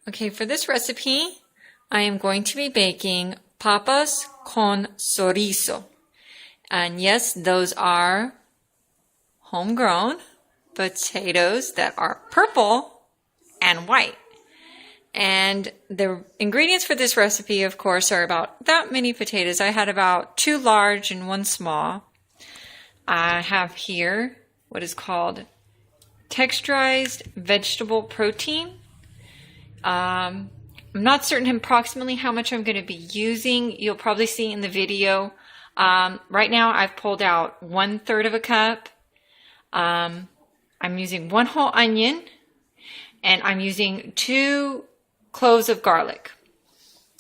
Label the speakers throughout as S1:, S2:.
S1: Okay, for this recipe, I am going to be baking papas con soyrizo. And yes, those are homegrown potatoes that are purple and white. And the ingredients for this recipe, of course, are about that many potatoes. I had about 2 large and 1 small. I have here what is called texturized vegetable protein. I'm not certain approximately how much I'm going to be using. You'll probably see in the video. Right now I've pulled out 1/3 of a cup. I'm using 1 whole onion, and I'm using 2 cloves of garlic,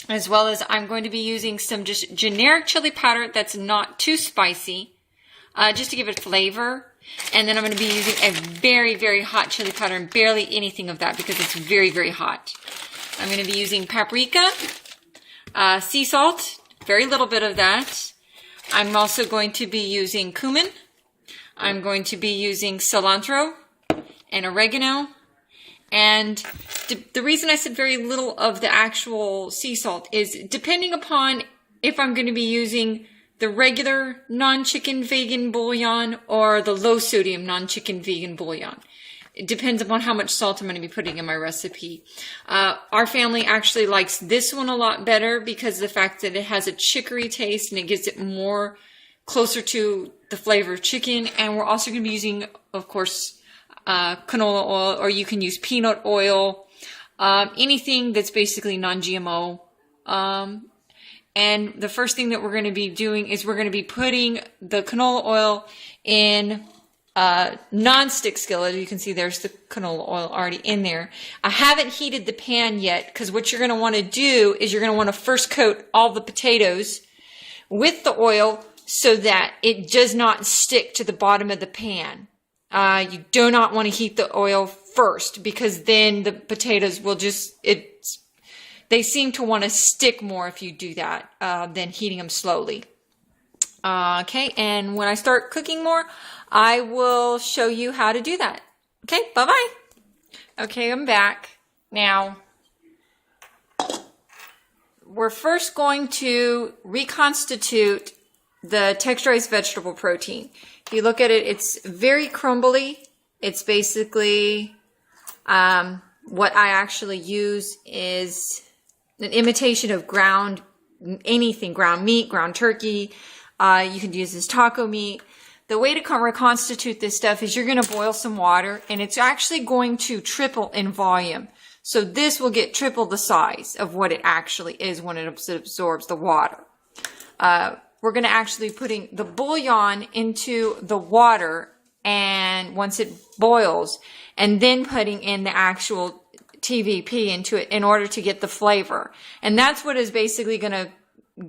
S1: as well as I'm going to be using some just generic chili powder that's not too spicy, just to give it flavor. And then I'm going to be using a very, very hot chili powder, and barely anything of that because it's very, very hot. I'm going to be using paprika, sea salt, very little bit of that. I'm also going to be using cumin. I'm going to be using cilantro and oregano. And the reason I said very little of the actual sea salt is depending upon if I'm going to be using the regular non-chicken vegan bouillon or the low sodium non-chicken vegan bouillon. It depends upon how much salt I'm going to be putting in my recipe. Our family actually likes this one a lot better because of the fact that it has a chicory taste and it gives it more closer to the flavor of chicken. And we're also going to be using, of course, canola oil, or you can use peanut oil, anything that's basically non-GMO. And the first thing that we're going to be doing is we're going to be putting the canola oil in a non-stick skillet. You can see there's the canola oil already in there. I haven't heated the pan yet because what you're going to want to do is you're going to want to first coat all the potatoes with the oil so that it does not stick to the bottom of the pan. You do not want to heat the oil first because then the potatoes will they seem to want to stick more if you do that than heating them slowly. Okay, and when I start cooking more, I will show you how to do that. Okay, bye-bye. Okay, I'm back. Now, we're first going to reconstitute the texturized vegetable protein. If you look at it, it's very crumbly. It's basically, what I actually use is an imitation of ground meat, ground turkey. You can use this taco meat. The way to reconstitute this stuff is you're going to boil some water, and it's actually going to triple in volume. So this will get triple the size of what it actually is when it absorbs the water. We're going to actually putting the bouillon into the water, and once it boils, and then putting in the actual TVP into it in order to get the flavor. And that's what is basically going to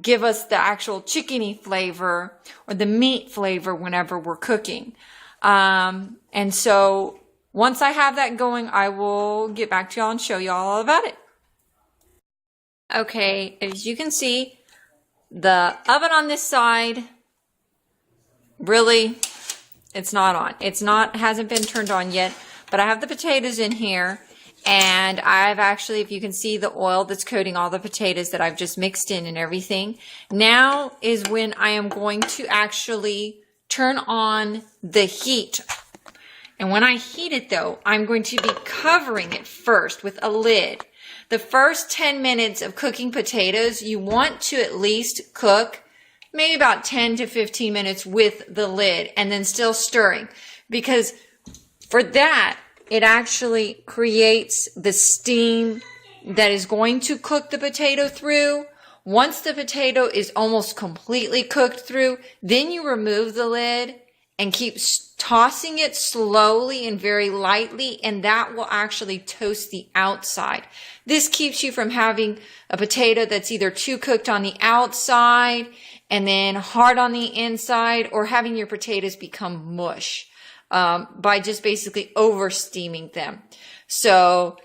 S1: give us the actual chickeny flavor or the meat flavor whenever we're cooking. And so once I have that going, I will get back to y'all and show y'all all about it. Okay, as you can see, the oven on this side, really, it's not on. Hasn't been turned on yet, but I have the potatoes in here. And I've actually, if you can see the oil that's coating all the potatoes that I've just mixed in and everything. Now is when I am going to actually turn on the heat. And when I heat it though, I'm going to be covering it first with a lid. The first 10 minutes of cooking potatoes, you want to at least cook maybe about 10 to 15 minutes with the lid and then still stirring. Because for that, it actually creates the steam that is going to cook the potato through. Once the potato is almost completely cooked through, then you remove the lid and keep tossing it slowly and very lightly, and that will actually toast the outside. This keeps you from having a potato that's either too cooked on the outside and then hard on the inside, or having your potatoes become mush. By just basically over steaming them. So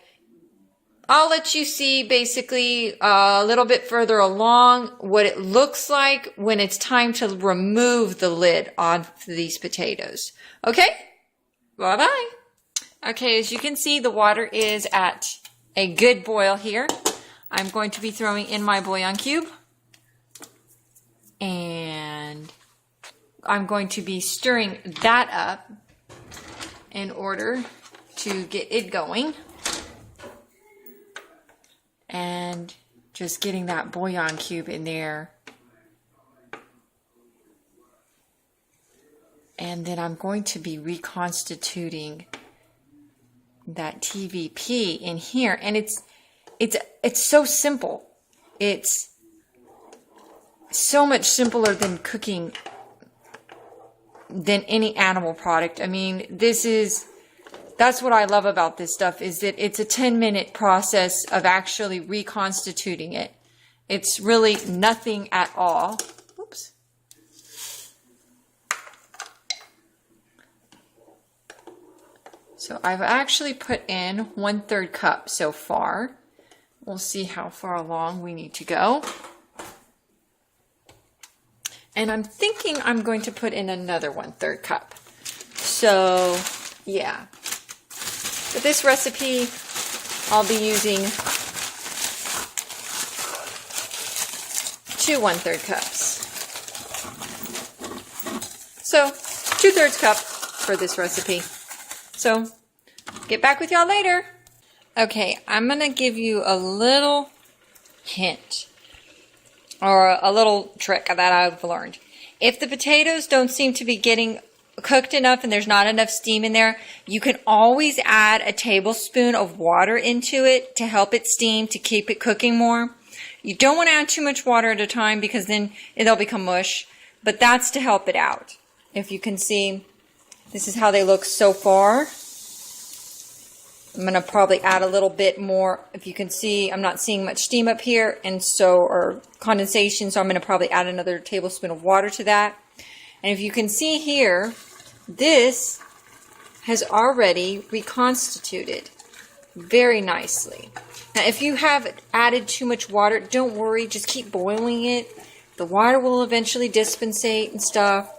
S1: I'll let you see basically a little bit further along what it looks like when it's time to remove the lid on these potatoes. Okay, bye-bye. Okay, as you can see, the water is at a good boil here. I'm going to be throwing in my bouillon cube. And I'm going to be stirring that up in order to get it going. And just getting that bouillon cube in there. And then I'm going to be reconstituting that TVP in here. And it's so simple. It's so much simpler than cooking than any animal product. I mean, that's what I love about this stuff, is that it's a 10-minute process of actually reconstituting it. It's really nothing at all. Oops. So I've actually put in 1/3 cup so far. We'll see how far along we need to go. And I'm thinking I'm going to put in another 1/3 cup. So, yeah. For this recipe, I'll be using 2 1/3 cups. So, 2/3 cup for this recipe. So, get back with y'all later. Okay, I'm going to give you a little hint, or a little trick that I've learned. If the potatoes don't seem to be getting cooked enough and there's not enough steam in there, you can always add a tablespoon of water into it to help it steam, to keep it cooking more. You don't want to add too much water at a time because then it'll become mush, but that's to help it out. If you can see, this is how they look so far. I'm going to probably add a little bit more. If you can see, I'm not seeing much steam up here, and so, or condensation, so I'm going to probably add another tablespoon of water to that. And if you can see here, this has already reconstituted very nicely. Now, if you have added too much water, don't worry, just keep boiling it. The water will eventually dispensate and stuff.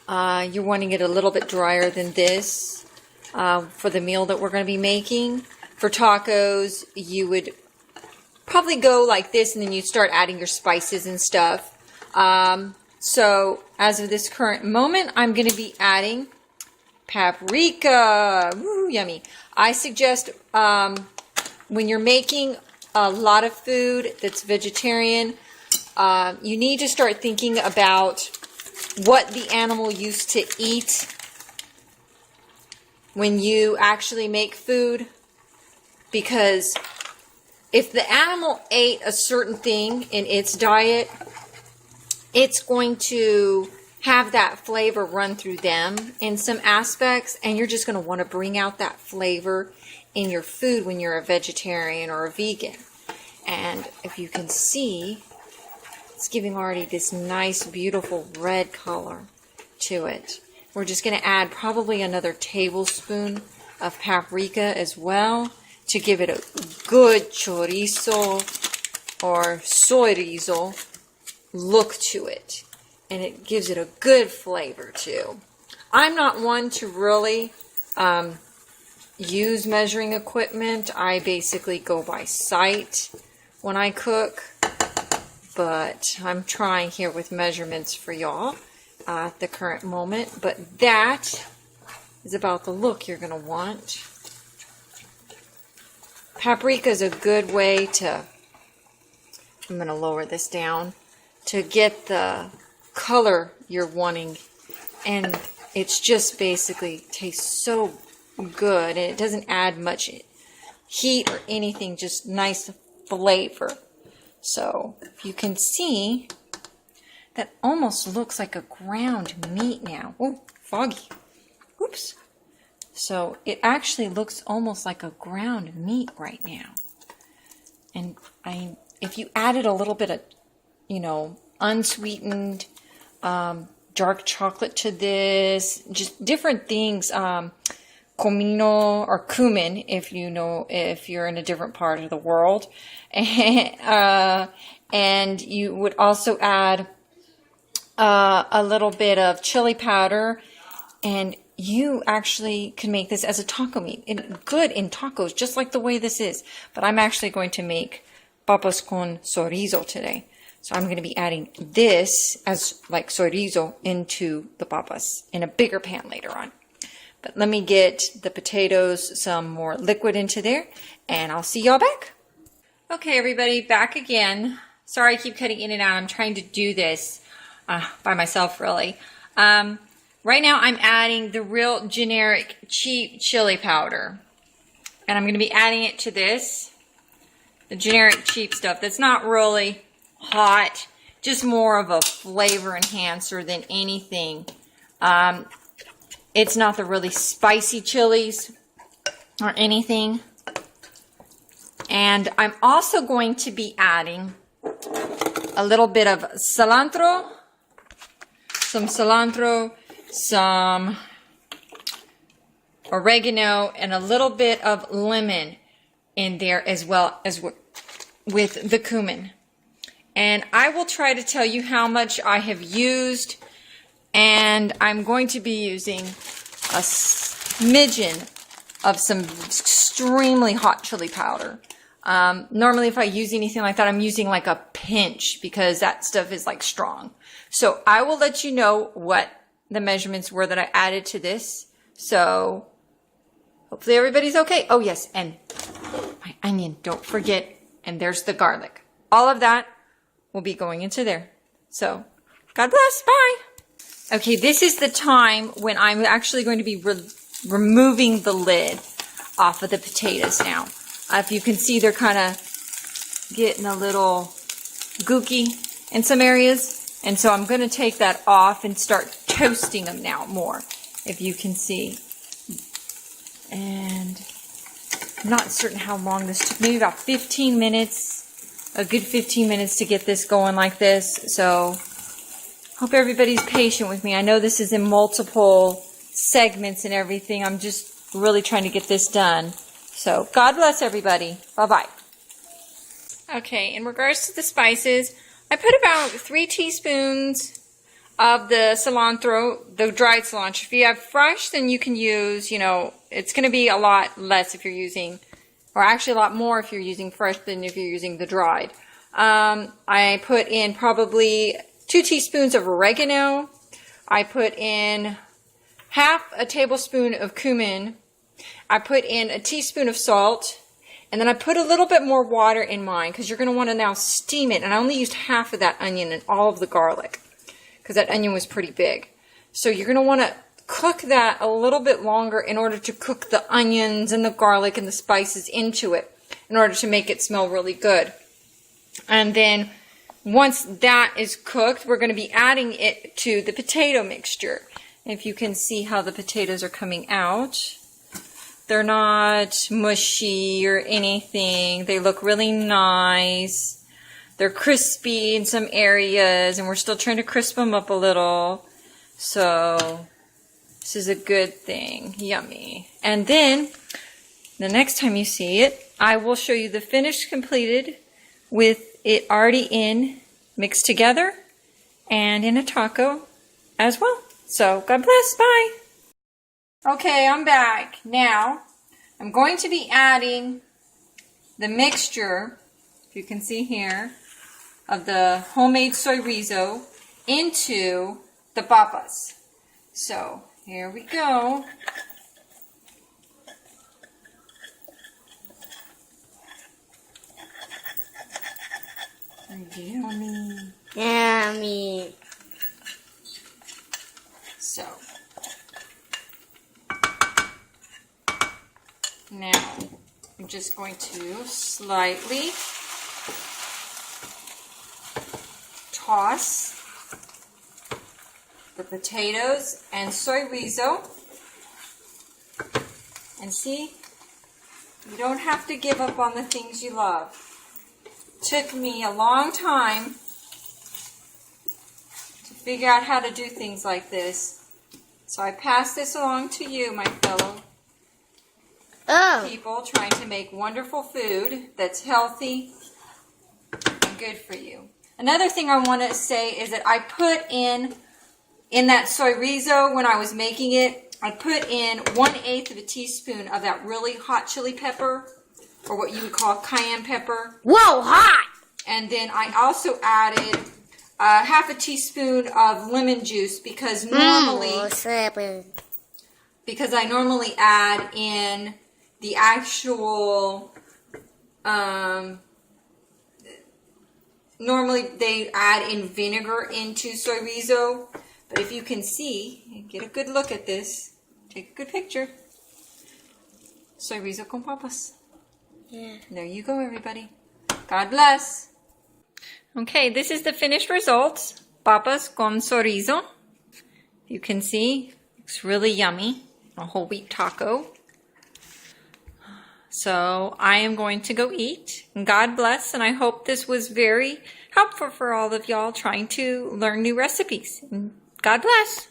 S1: You're wanting it a little bit drier than this for the meal that we're going to be making. For tacos, you would probably go like this, and then you start adding your spices and stuff. So, as of this current moment, I'm going to be adding paprika. Woo, yummy. I suggest when you're making a lot of food that's vegetarian, you need to start thinking about what the animal used to eat when you actually make food. Because if the animal ate a certain thing in its diet, it's going to have that flavor run through them in some aspects, and you're just going to want to bring out that flavor in your food when you're a vegetarian or a vegan. And if you can see, it's giving already this nice, beautiful red color to it. We're just going to add probably another tablespoon of paprika as well to give it a good chorizo or soyrizo look to it. And it gives it a good flavor too. I'm not one to really use measuring equipment. I basically go by sight when I cook. But I'm trying here with measurements for y'all at the current moment. But that is about the look you're going to want. Paprika is a good way to, I'm going to lower this down, to get the color you're wanting. And it's just basically tastes so good. And it doesn't add much heat or anything, just nice flavor. So you can see that almost looks like a ground meat now. Oh, foggy. Oops. So it actually looks almost like a ground meat right now. And if you added a little bit of, unsweetened dark chocolate to this, just different things, comino or cumin, if you're in a different part of the world, and you would also add a little bit of chili powder, and you actually can make this as a taco meat. Good in tacos, just like the way this is. But I'm actually going to make papas con chorizo today. So I'm going to be adding this as like chorizo into the papas in a bigger pan later on. But let me get the potatoes, some more liquid into there, and I'll see y'all back. Okay, everybody, back again. Sorry I keep cutting in and out. I'm trying to do this by myself, really. Right now I'm adding the real generic cheap chili powder. And I'm going to be adding it to this. The generic cheap stuff that's not really hot. Just more of a flavor enhancer than anything. It's not the really spicy chilies or anything. And I'm also going to be adding a little bit of cilantro. Some cilantro, some oregano, and a little bit of lemon in there as well as with the cumin. And I will try to tell you how much I have used, and I'm going to be using a smidgen of some extremely hot chili powder. Normally if I use anything like that, I'm using like a pinch because that stuff is like strong. So I will let you know what the measurements were that I added to this. So hopefully everybody's okay. Oh yes, and my onion, don't forget. And there's the garlic. All of that will be going into there. So God bless, bye. Okay, this is the time when I'm actually going to be removing the lid off of the potatoes now. If you can see, they're kind of getting a little gooky in some areas. And so I'm going to take that off and start toasting them now more, if you can see. And I'm not certain how long this took. Maybe about 15 minutes. A good 15 minutes to get this going like this. So hope everybody's patient with me. I know this is in multiple segments and everything. I'm just really trying to get this done. So, God bless everybody. Bye-bye. Okay, in regards to the spices, I put about 3 teaspoons of the cilantro, the dried cilantro. If you have fresh, then you can use, it's going to be a lot less if you're using, or actually a lot more if you're using fresh than if you're using the dried. I put in probably 2 teaspoons of oregano. I put in half a tablespoon of cumin. I put in a teaspoon of salt, and then I put a little bit more water in mine because you're going to want to now steam it. And I only used half of that onion and all of the garlic because that onion was pretty big. So you're going to want to cook that a little bit longer in order to cook the onions and the garlic and the spices into it in order to make it smell really good. And then once that is cooked, we're going to be adding it to the potato mixture. If you can see how the potatoes are coming out. They're not mushy or anything. They look really nice. They're crispy in some areas, and we're still trying to crisp them up a little. So this is a good thing. Yummy. And then the next time you see it, I will show you the finished completed with it already in, mixed together, and in a taco as well. So God bless. Bye. Okay, I'm back. Now, I'm going to be adding the mixture, if you can see here, of the homemade chorizo into the papas. So, here we go. Yummy.
S2: Yummy.
S1: So, now, I'm just going to slightly toss the potatoes and chorizo. And see, you don't have to give up on the things you love. It took me a long time to figure out how to do things like this. So I pass this along to you, my fellow people trying to make wonderful food that's healthy and good for you. Another thing I want to say is that I put in that chorizo when I was making it, I put in 1/8 of a teaspoon of that really hot chili pepper, or what you would call cayenne pepper.
S2: Whoa, hot!
S1: And then I also added half a teaspoon of lemon juice because I normally add in the actual, normally they add in vinegar into Soyrizo, but if you can see, get a good look at this, take a good picture. Soyrizo con papas.
S2: Yeah.
S1: There you go, everybody. God bless. Okay, this is the finished results. Papas con Soyrizo. You can see, it's really yummy. A whole wheat taco. So I am going to go eat. God bless, and I hope this was very helpful for all of y'all trying to learn new recipes. God bless.